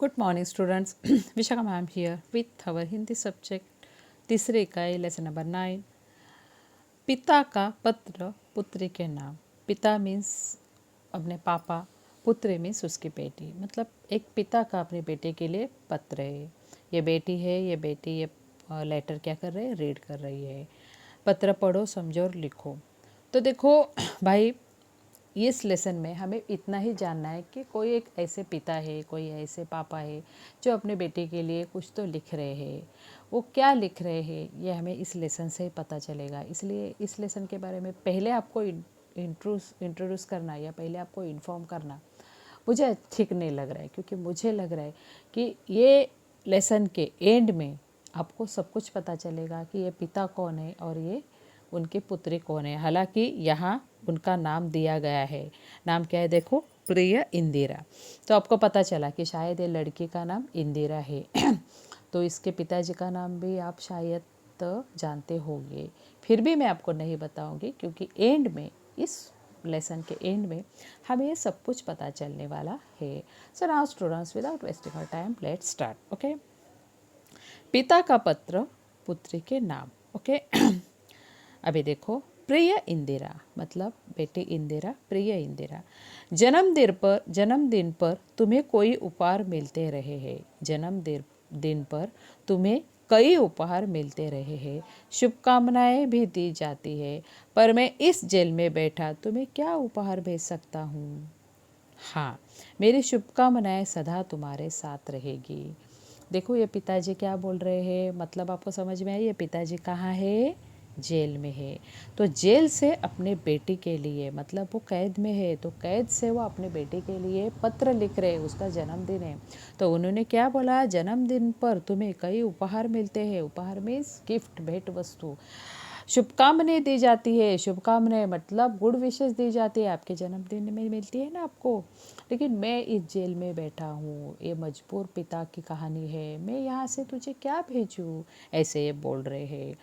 Good morning, students. Vishaka ma'am here with our Hindi subject, तीसरी इकाई lesson number 9. पिता का पत्र पुत्री के नाम. पिता मीन्स अपने पापा, पुत्री मीन्स उसकी बेटी. मतलब एक पिता का अपने बेटे के लिए पत्र है. ये बेटी है, ये बेटी ये लेटर क्या कर रहे हैं, रीड कर रही है. पत्र पढ़ो, समझो और लिखो. तो देखो भाई, इस लेसन में हमें इतना ही जानना है कि कोई एक ऐसे पिता है, कोई ऐसे पापा है जो अपने बेटे के लिए कुछ तो लिख रहे हैं. वो क्या लिख रहे हैं ये हमें इस लेसन से ही पता चलेगा. इसलिए इस लेसन के बारे में पहले आपको इंट्रोड्यूस करना या पहले आपको इन्फॉर्म करना मुझे ठीक नहीं लग रहा है, क्योंकि मुझे लग रहा है कि ये लेसन के एंड में आपको सब कुछ पता चलेगा कि ये पिता कौन है और ये उनकी पुत्री कौन है. हालांकि यहाँ उनका नाम दिया गया है. नाम क्या है देखो, प्रिय इंदिरा. तो आपको पता चला कि शायद ये लड़की का नाम इंदिरा है. तो इसके पिताजी का नाम भी आप शायद तो जानते होंगे. फिर भी मैं आपको नहीं बताऊंगी, क्योंकि एंड में, इस लेसन के एंड में हमें ये सब कुछ पता चलने वाला है. So now students, without wasting our time, let's start. Okay. पिता का पत्र पुत्री के नाम. ओके. अभी देखो, प्रिय इंदिरा मतलब बेटी इंदिरा, प्रिय इंदिरा. जन्मदिन पर तुम्हें कोई उपहार मिलते रहे हैं. जन्मदिन पर तुम्हें कई उपहार मिलते रहे हैं. शुभकामनाएं भी दी जाती है. पर मैं इस जेल में बैठा तुम्हें क्या उपहार भेज सकता हूँ? हाँ, मेरी शुभकामनाएं सदा तुम्हारे साथ रहेगी. देखो ये पिताजी क्या बोल रहे हैं, मतलब आपको समझ में आई. ये पिताजी कहाँ है? जेल में है. तो जेल से अपने बेटी के लिए, मतलब वो कैद में है, तो कैद से वो अपने बेटी के लिए पत्र लिख रहे हैं. उसका जन्मदिन है, तो उन्होंने क्या बोला, जन्मदिन पर तुम्हें कई उपहार मिलते हैं. उपहार मीन्स गिफ्ट, भेंट वस्तु. शुभकामनाएं दी जाती है. शुभकामनाएं मतलब गुड विशेष दी जाती है. आपके जन्मदिन में मिलती है ना आपको. लेकिन मैं इस जेल में बैठा हूँ, ये मजबूर पिता की कहानी है, मैं यहाँ से तुझे क्या भेजूँ, ऐसे ये बोल रहे हैं.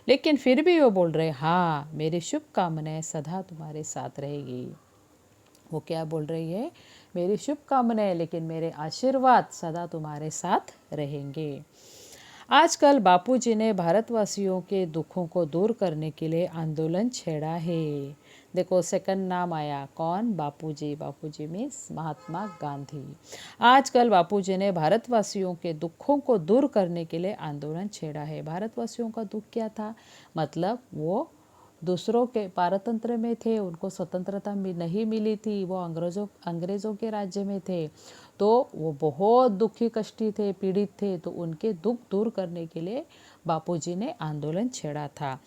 लेकिन फिर भी वो बोल रहे, हाँ मेरी शुभकामनाएं सदा तुम्हारे साथ रहेगी. वो क्या बोल रही है, मेरी शुभकामनाएं, लेकिन मेरे आशीर्वाद सदा तुम्हारे साथ रहेंगे. आजकल बापूजी ने भारतवासियों के दुखों को दूर करने के लिए आंदोलन छेड़ा है. देखो सेकंड नाम आया, कौन? बापूजी. बापूजी मीन्स महात्मा गांधी. आजकल बापूजी ने भारतवासियों के दुखों को दूर करने के लिए आंदोलन छेड़ा है. भारतवासियों का दुख क्या था, मतलब वो दूसरों के पारतंत्र में थे, उनको स्वतंत्रता नहीं मिली थी, वो अंग्रेज़ों के राज्य में थे. तो वो बहुत दुखी कष्टी थे, पीड़ित थे. तो उनके दुख दूर करने के लिए बापूजी ने आंदोलन छेड़ा था.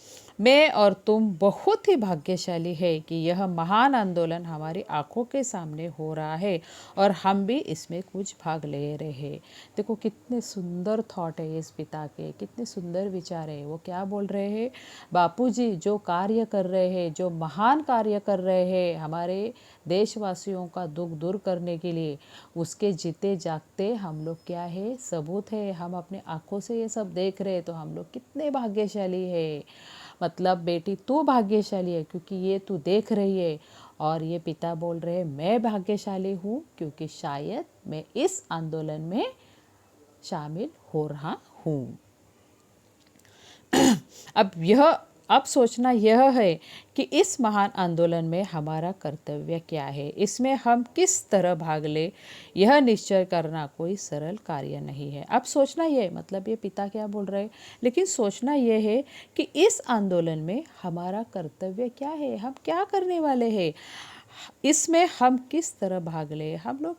मैं और तुम बहुत ही भाग्यशाली है कि यह महान आंदोलन हमारी आंखों के सामने हो रहा है और हम भी इसमें कुछ भाग ले रहे हैं. देखो कितने सुंदर थॉट है इस पिता के, कितने सुंदर विचार है. वो क्या बोल रहे हैं, बापूजी जो कार्य कर रहे हैं, जो महान कार्य कर रहे हैं हमारे देशवासियों का दुख दूर करने के लिए, उसके जीते जागते हम लोग क्या है, सबूत है. हम अपने आंखों से ये सब देख रहे हैं, तो हम लोग कितने भाग्यशाली है. मतलब बेटी तू भाग्यशाली है क्योंकि ये तू देख रही है. और ये पिता बोल रहे हैं, मैं भाग्यशाली हूँ क्योंकि शायद मैं इस आंदोलन में शामिल हो रहा हूँ. अब सोचना यह है कि इस महान आंदोलन में हमारा कर्तव्य क्या है, इसमें हम किस तरह भाग ले, यह निश्चय करना कोई सरल कार्य नहीं है. अब सोचना यह, मतलब ये पिता क्या बोल रहे हैं, लेकिन सोचना यह है कि इस आंदोलन में हमारा कर्तव्य क्या है, हम क्या करने वाले हैं, इसमें हम किस तरह भाग ले, हम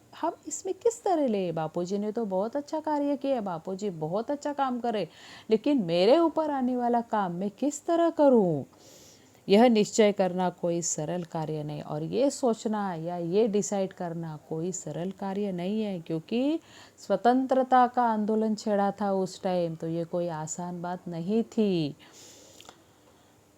इसमें किस तरह ले. बापूजी ने तो बहुत अच्छा कार्य किया, बापूजी बहुत अच्छा काम करे, लेकिन मेरे ऊपर आने वाला काम मैं किस तरह करूं, यह निश्चय करना कोई सरल कार्य नहीं. और ये सोचना या ये डिसाइड करना कोई सरल कार्य नहीं है, क्योंकि स्वतंत्रता का आंदोलन छेड़ा था उस टाइम, तो ये कोई आसान बात नहीं थी.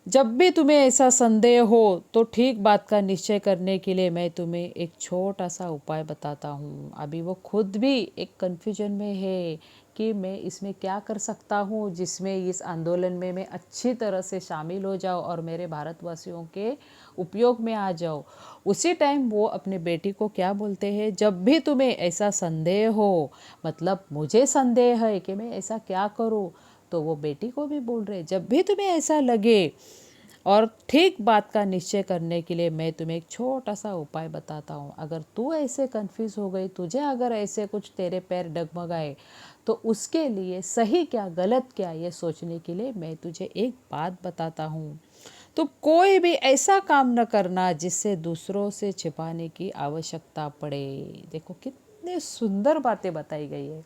जब भी तुम्हें ऐसा संदेह हो तो ठीक बात का निश्चय करने के लिए मैं तुम्हें एक छोटा सा उपाय बताता हूँ। अभी वो खुद भी एक कन्फ्यूजन में है कि मैं इसमें क्या कर सकता हूँ जिसमें इस आंदोलन में मैं अच्छी तरह से शामिल हो जाऊँ और मेरे भारतवासियों के उपयोग में आ जाऊँ। उसी टाइम वो अपने बेटी को क्या बोलते हैं, जब भी तुम्हें ऐसा संदेह हो, मतलब मुझे संदेह है कि मैं ऐसा क्या करूँ, तो वो बेटी को भी बोल रहे जब भी तुम्हें ऐसा लगे और ठीक बात का निश्चय करने के लिए मैं तुम्हें एक छोटा सा उपाय बताता हूँ। अगर तू ऐसे कंफ्यूज हो गई, तुझे अगर ऐसे कुछ तेरे पैर डगमगाए, तो उसके लिए सही क्या गलत क्या ये सोचने के लिए मैं तुझे एक बात बताता हूँ। तो कोई भी ऐसा काम न करना जिससे दूसरों से छिपाने की आवश्यकता पड़े। देखो कितने सुंदर बातें बताई गई है।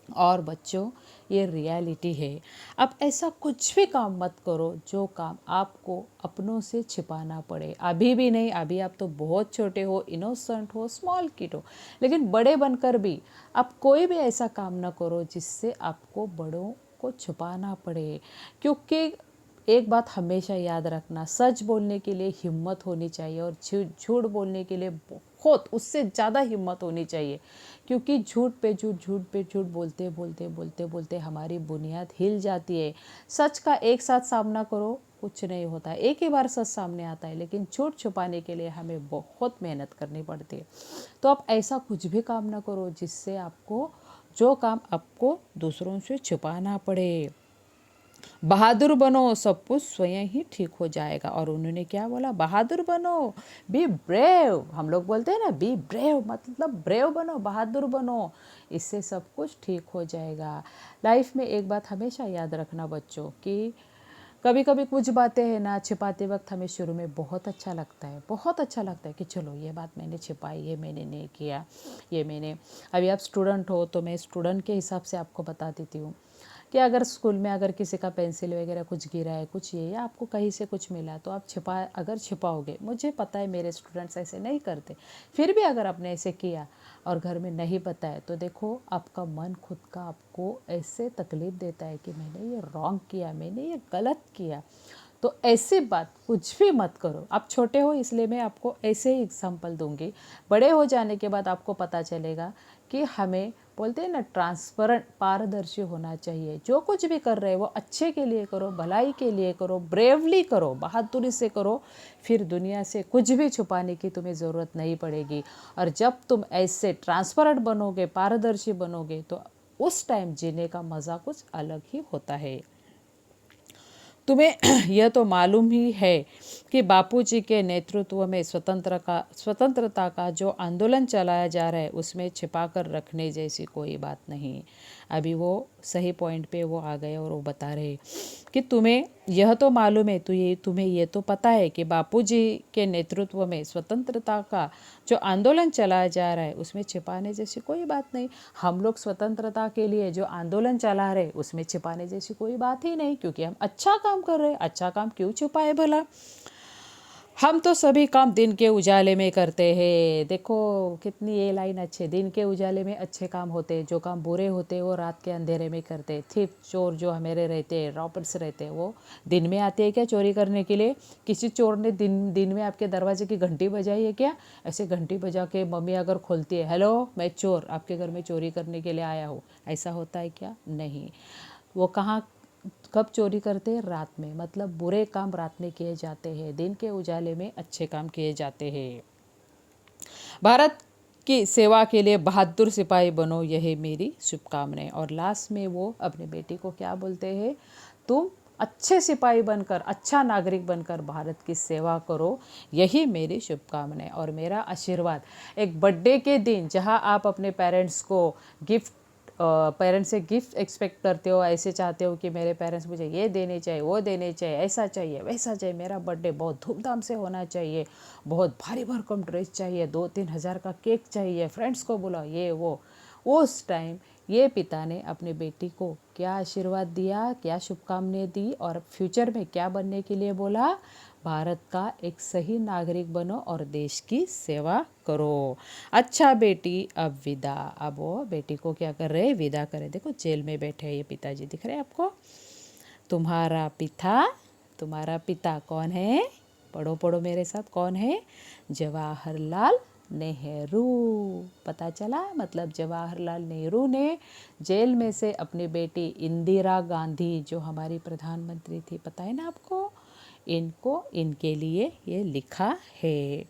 और बच्चों, ये रियलिटी है। अब ऐसा कुछ भी काम मत करो जो काम आपको अपनों से छिपाना पड़े। अभी भी नहीं, अभी आप तो बहुत छोटे हो, इनोसेंट हो, स्मॉल किड हो, लेकिन बड़े बनकर भी आप कोई भी ऐसा काम ना करो जिससे आपको बड़ों को छुपाना पड़े। क्योंकि एक बात हमेशा याद रखना, सच बोलने के लिए हिम्मत होनी चाहिए और झूठ बोलने के लिए बहुत उससे ज़्यादा हिम्मत होनी चाहिए। क्योंकि झूठ पे झूठ बोलते बोलते बोलते बोलते हमारी बुनियाद हिल जाती है। सच का एक साथ सामना करो, कुछ नहीं होता, एक ही बार सच सामने आता है, लेकिन झूठ छुपाने के लिए हमें बहुत मेहनत करनी पड़ती है। तो आप ऐसा कुछ भी काम ना करो जिससे आपको, जो काम आपको दूसरों से छुपाना पड़े। बहादुर बनो, सब कुछ स्वयं ही ठीक हो जाएगा। और उन्होंने क्या बोला, बहादुर बनो, बी ब्रेव। हम लोग बोलते हैं ना बी ब्रेव, मतलब ब्रेव बनो, बहादुर बनो, इससे सब कुछ ठीक हो जाएगा। लाइफ में एक बात हमेशा याद रखना बच्चों, कि कभी कभी कुछ बातें हैं ना, छिपाते वक्त हमें शुरू में बहुत अच्छा लगता है, बहुत अच्छा लगता है कि चलो ये बात मैंने छिपाई, ये मैंने नहीं किया, ये मैंने। अभी आप स्टूडेंट हो तो मैं स्टूडेंट के हिसाब से आपको बता देती हूँ कि अगर स्कूल में अगर किसी का पेंसिल वगैरह कुछ गिरा है, कुछ ये, या आपको कहीं से कुछ मिला, तो आप अगर छिपाओगे, मुझे पता है मेरे स्टूडेंट्स ऐसे नहीं करते, फिर भी अगर आपने ऐसे किया और घर में नहीं बताया, तो देखो आपका मन खुद का आपको ऐसे तकलीफ़ देता है कि मैंने ये रॉन्ग किया, मैंने ये गलत किया। तो ऐसी बात कुछ भी मत करो। आप छोटे हो इसलिए मैं आपको ऐसे ही एग्जाम्पल दूंगी। बड़े हो जाने के बाद आपको पता चलेगा कि हमें, बोलते हैं ना, ट्रांसपेरेंट, पारदर्शी होना चाहिए। जो कुछ भी कर रहे हो वो अच्छे के लिए करो, भलाई के लिए करो, ब्रेवली करो, बहादुरी से करो। फिर दुनिया से कुछ भी छुपाने की तुम्हें ज़रूरत नहीं पड़ेगी। और जब तुम ऐसे ट्रांसपेरेंट बनोगे, पारदर्शी बनोगे, तो उस टाइम जीने का मज़ा कुछ अलग ही होता है। तुम्हें यह तो मालूम ही है कि बापूजी के नेतृत्व में स्वतंत्रता का जो आंदोलन चलाया जा रहा है, उसमें छिपाकर रखने जैसी कोई बात नहीं। अभी वो सही पॉइंट पे वो आ गए और वो बता रहे कि तुम्हें यह तो मालूम है, तुम्हें ये तो पता है कि बापूजी के नेतृत्व में स्वतंत्रता का जो आंदोलन चलाया जा रहा है, उसमें छिपाने जैसी कोई बात नहीं। हम लोग स्वतंत्रता के लिए जो आंदोलन चला रहे, उसमें छिपाने जैसी कोई बात ही नहीं, क्योंकि हम अच्छा काम कर रहे हैं। अच्छा काम क्यों छुपाए भला? हम तो सभी काम दिन के उजाले में करते हैं। देखो कितनी ये लाइन अच्छी है, दिन के उजाले में अच्छे काम होते हैं, जो काम बुरे होते हैं वो रात के अंधेरे में करते हैं। थीप, चोर जो हमारे रहते हैं, रॉबर्स रहते हैं, वो दिन में आते हैं क्या चोरी करने के लिए? किसी चोर ने दिन में आपके दरवाजे की घंटी बजाई है क्या? ऐसे घंटी बजा के मम्मी अगर खोलती है, हेलो मैं चोर आपके घर में चोरी करने के लिए आया हूँ, ऐसा होता है क्या? नहीं। वो कहाँ, कब चोरी करते हैं? रात में। मतलब बुरे काम रात में किए जाते हैं, दिन के उजाले में अच्छे काम किए जाते हैं। भारत की सेवा के लिए बहादुर सिपाही बनो, यही मेरी शुभकामनाएं। और लास्ट में वो अपने बेटी को क्या बोलते हैं, तुम अच्छे सिपाही बनकर, अच्छा नागरिक बनकर भारत की सेवा करो, यही मेरी शुभकामनाएं और मेरा आशीर्वाद। एक बर्थडे के दिन जहां आप अपने पेरेंट्स को गिफ्ट, पेरेंट्स से गिफ्ट एक्सपेक्ट करते हो, ऐसे चाहते हो कि मेरे पेरेंट्स मुझे ये देने चाहिए, वो देने चाहिए, ऐसा चाहिए, वैसा चाहिए, मेरा बर्थडे बहुत धूमधाम से होना चाहिए, बहुत भारी भरकम ड्रेस चाहिए, 2-3 हज़ार का केक चाहिए, फ्रेंड्स को बुलाओ, ये वो। उस टाइम ये पिता ने अपने बेटी को क्या आशीर्वाद दिया, क्या शुभकामनाएं दी, और फ्यूचर में क्या बनने के लिए बोला? भारत का एक सही नागरिक बनो और देश की सेवा करो। अच्छा बेटी, अब विदा। अब वो बेटी को क्या कर रहे हैं? विदा करे। देखो जेल में बैठे हैं ये पिताजी, दिख रहे हैं आपको? तुम्हारा पिता तुम्हारा पिता कौन है? पढ़ो पढ़ो मेरे साथ, कौन है? जवाहरलाल नेहरू। पता चला? मतलब जवाहरलाल नेहरू ने जेल में से अपनी बेटी इंदिरा गांधी, जो हमारी प्रधानमंत्री थी, पता है ना आपको, इनको, इनके लिए ये लिखा है।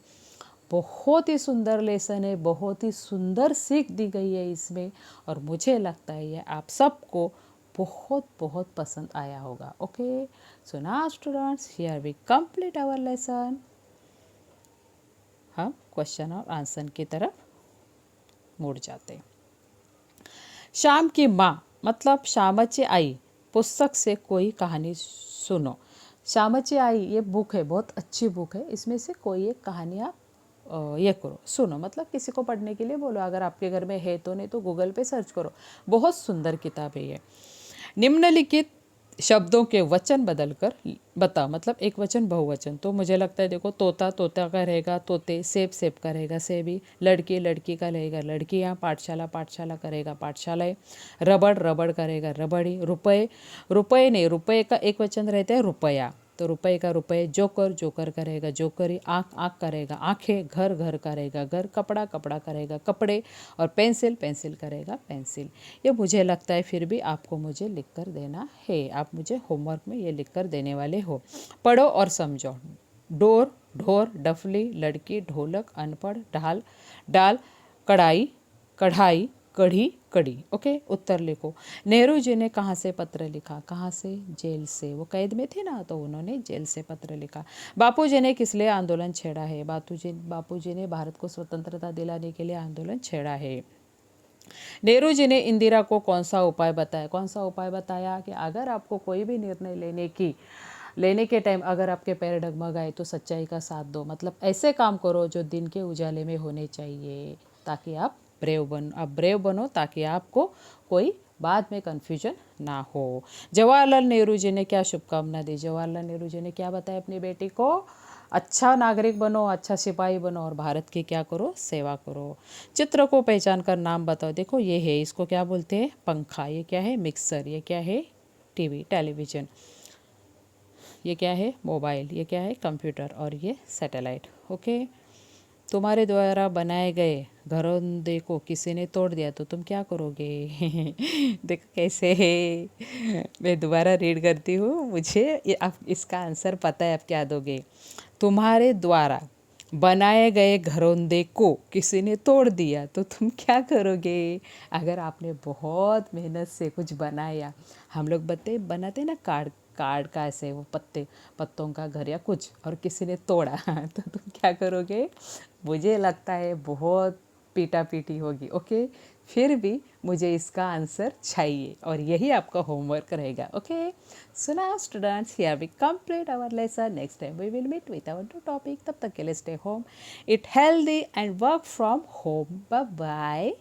बहुत ही सुंदर लेसन है, बहुत ही सुंदर सीख दी गई है इसमें, और मुझे लगता है ये आप सबको बहुत बहुत पसंद आया होगा। Okay, so now students, here we complete our lesson. हम क्वेश्चन और आंसर की तरफ मुड़ जाते हैं। शाम की माँ मतलब श्यामची आई पुस्तक से कोई कहानी सुनो। श्यामची आई ये बुक है, बहुत अच्छी बुक है, इसमें से कोई एक कहानी आप ये करो, सुनो, मतलब किसी को पढ़ने के लिए बोलो, अगर आपके घर में है तो, नहीं तो गूगल पे सर्च करो। बहुत सुंदर किताब है ये। निम्नलिखित शब्दों के वचन बदलकर बताओ, मतलब एक वचन बहुवचन, तो मुझे लगता है देखो, तोता तोता का रहेगा तोते, सेब सेब का रहेगा सेबी, लड़की लड़की का रहेगा लड़कियाँ, पाठशाला पाठशाला करेगा पाठशालाएँ, रबड़ रबड़ करेगा रबड़ी, रुपए रुपए नहीं, रुपए का एक वचन रहता है रुपया, तो रुपए का रुपए, जोकर जोकर करेगा जोकरी, आँख आँख करेगा आँखें, घर घर करेगा घर, कपड़ा कपड़ा करेगा कपड़े, और पेंसिल पेंसिल करेगा पेंसिल। ये मुझे लगता है फिर भी आपको मुझे लिख कर देना है, आप मुझे होमवर्क में ये लिख कर देने वाले हो। पढ़ो और समझो। डोर ढोर, डफली, लड़की, ढोलक, अनपढ़, ढाल डाल, कढ़ाई कढ़ाई, कढ़ी कड़ी। ओके, उत्तर लिखो। नेहरू जी ने कहाँ से पत्र लिखा? कहाँ से? जेल से। वो कैद में थे ना, तो उन्होंने जेल से पत्र लिखा। बापू जी ने किस लिए आंदोलन छेड़ा है? बापू जी ने भारत को स्वतंत्रता दिलाने के लिए आंदोलन छेड़ा है। नेहरू जी ने इंदिरा को कौन सा उपाय बताया? कौन सा उपाय बताया? कि अगर आपको कोई भी निर्णय लेने के टाइम अगर आपके पैर डगमगाए तो सच्चाई का साथ दो, मतलब ऐसे काम करो जो दिन के उजाले में होने चाहिए, ताकि आप ब्रेव बनो, ताकि आपको कोई बाद में कन्फ्यूजन ना हो। जवाहरलाल नेहरू जी ने क्या शुभकामना दी? जवाहरलाल नेहरू जी ने क्या बताया अपनी बेटी को? अच्छा नागरिक बनो, अच्छा सिपाही बनो, और भारत की क्या करो? सेवा करो। चित्र को पहचान कर नाम बताओ। देखो ये है, इसको क्या बोलते हैं? पंखा। ये क्या है? मिक्सर। ये क्या है? TV television. ये क्या है? मोबाइल। ये क्या है? कंप्यूटर। और ये सैटेलाइट। ओके, तुम्हारे द्वारा बनाए गए घरौंदे को किसी ने तोड़ दिया तो तुम क्या करोगे? देखो कैसे है, मैं दोबारा रीड करती हूँ, मुझे आप इसका आंसर पता है, आप क्या दोगे? तुम्हारे द्वारा बनाए गए घरौंदे को किसी ने तोड़ दिया तो तुम क्या करोगे? अगर आपने बहुत मेहनत से कुछ बनाया, हम लोग बनाते ना, कार्ड कार्ड का ऐसे वो पत्तों का घर या कुछ, और किसी ने तोड़ा तो तुम क्या करोगे? मुझे लगता है बहुत पीटा पीटी होगी। ओके, फिर भी मुझे इसका आंसर चाहिए, और यही आपका होमवर्क रहेगा। Okay, so now students, here we complete our lesson. Next time we will meet with our new topic. तब तक के लिए stay home, eat healthy and work from home. Bye bye.